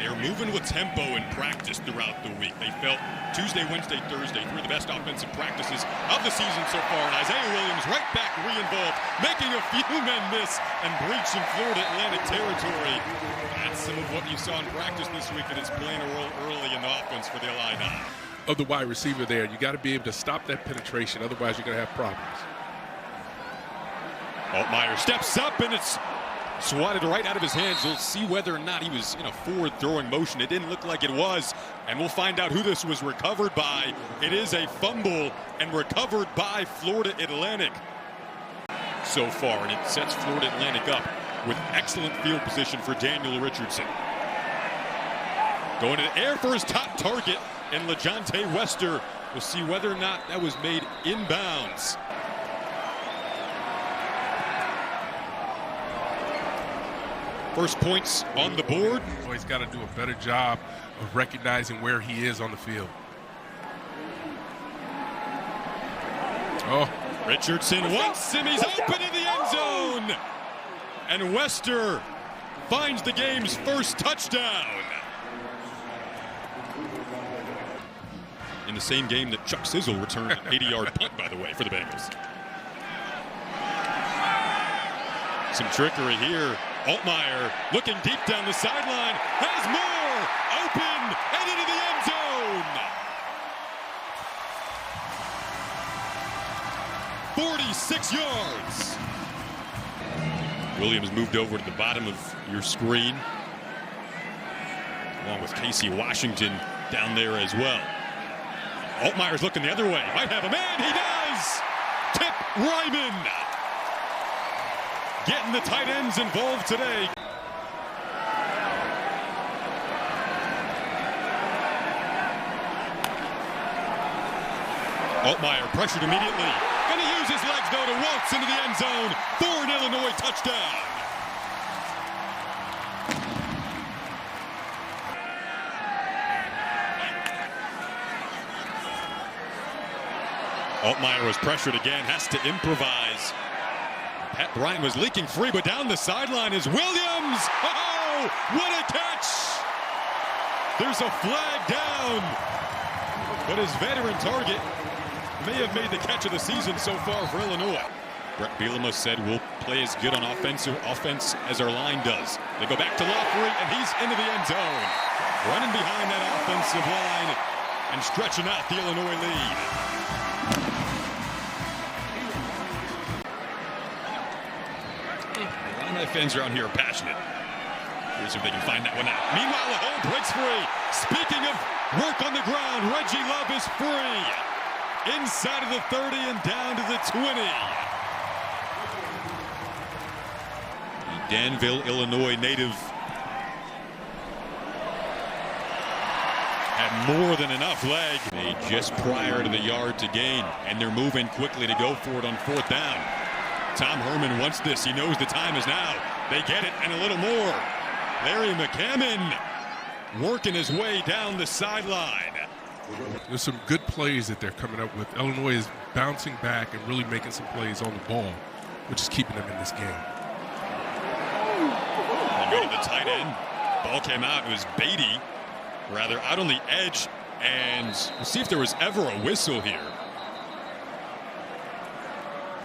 They are moving with tempo in practice throughout the week. They felt Tuesday, Wednesday, Thursday, three of the best offensive practices of the season so far. And Isaiah Williams right back re-involved, making a few men miss and breaching Florida Atlantic territory. That's some of what you saw in practice this week, and it's playing a role early in the offense for the Illini. Of the wide receiver there, you got to be able to stop that penetration, otherwise you're going to have problems. Altmaier steps up, and it's swatted right out of his hands. We'll see whether or not he was in a forward throwing motion. It didn't look like it was, and we'll find out who this was recovered by. It is a fumble and recovered by Florida Atlantic so far, and it sets Florida Atlantic up with excellent field position for Daniel Richardson. Going to the air for his top target, and LeJontay Wester. We'll see whether or not that was made inbounds. First points on the board. He's got to do a better job of recognizing where he is on the field. Oh, Richardson wants him. He's open in the end zone. And Wester finds the game's first touchdown. In the same game that Chuck Sizzle returned an 80-yard punt, by the way, for the Bengals. Some trickery here. Altmaier looking deep down the sideline, has more, open, and into the end zone. 46 yards. Williams moved over to the bottom of your screen, along with Casey Washington down there as well. Altmaier's looking the other way, might have a man, he does! Tip Ryman. Getting the tight ends involved today. Altmaier pressured immediately. Going to use his legs, though, to waltz into the end zone for an Illinois touchdown. Altmaier was pressured again, has to improvise. Pat Bryant was leaking free, but down the sideline is Williams. Oh, what a catch! There's a flag down, but his veteran target may have made the catch of the season so far for Illinois. Brett Bielema said we'll play as good on offense as our line does. They go back to Lawfrey, and he's into the end zone. Running behind that offensive line and stretching out the Illinois lead. My fans around here are passionate. Here's if they can find that one out. Meanwhile, the hole breaks free. Speaking of work on the ground, Reggie Love is free. Inside of the 30 and down to the 20. The Danville, Illinois native had more than enough leg. Made just prior to the yard to gain, and they're moving quickly to go for it on fourth down. Tom Herman wants this. He knows the time is now. They get it and a little more. Larry McCammon working his way down the sideline. There's some good plays that they're coming up with. Illinois is bouncing back and really making some plays on the ball, which is keeping them in this game. They go to the tight end. Ball came out. It was Beatty, rather, out on the edge. And we'll see if there was ever a whistle here.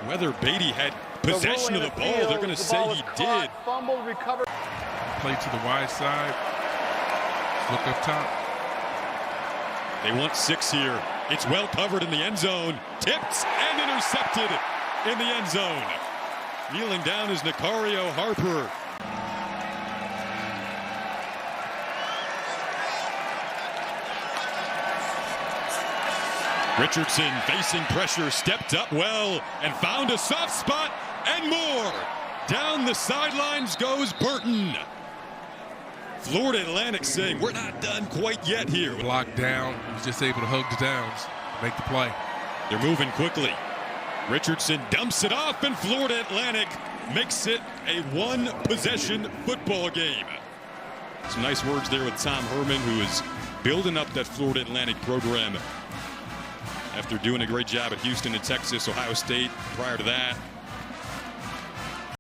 Whether Beatty had possession of the ball, they're going to say he did. Fumble, recover. Play to the wide side. Look up top. They want 6 here. It's well covered in the end zone. Tipped and intercepted in the end zone. Kneeling down is Nicario Harper. Richardson facing pressure, stepped up well and found a soft spot and more. Down the sidelines goes Burton. Florida Atlantic saying we're not done quite yet here. Blocked down, he was just able to hug the downs, make the play. They're moving quickly. Richardson dumps it off, and Florida Atlantic makes it a one-possession football game. Some nice words there with Tom Herman, who is building up that Florida Atlantic program after doing a great job at Houston and Texas, Ohio State prior to that.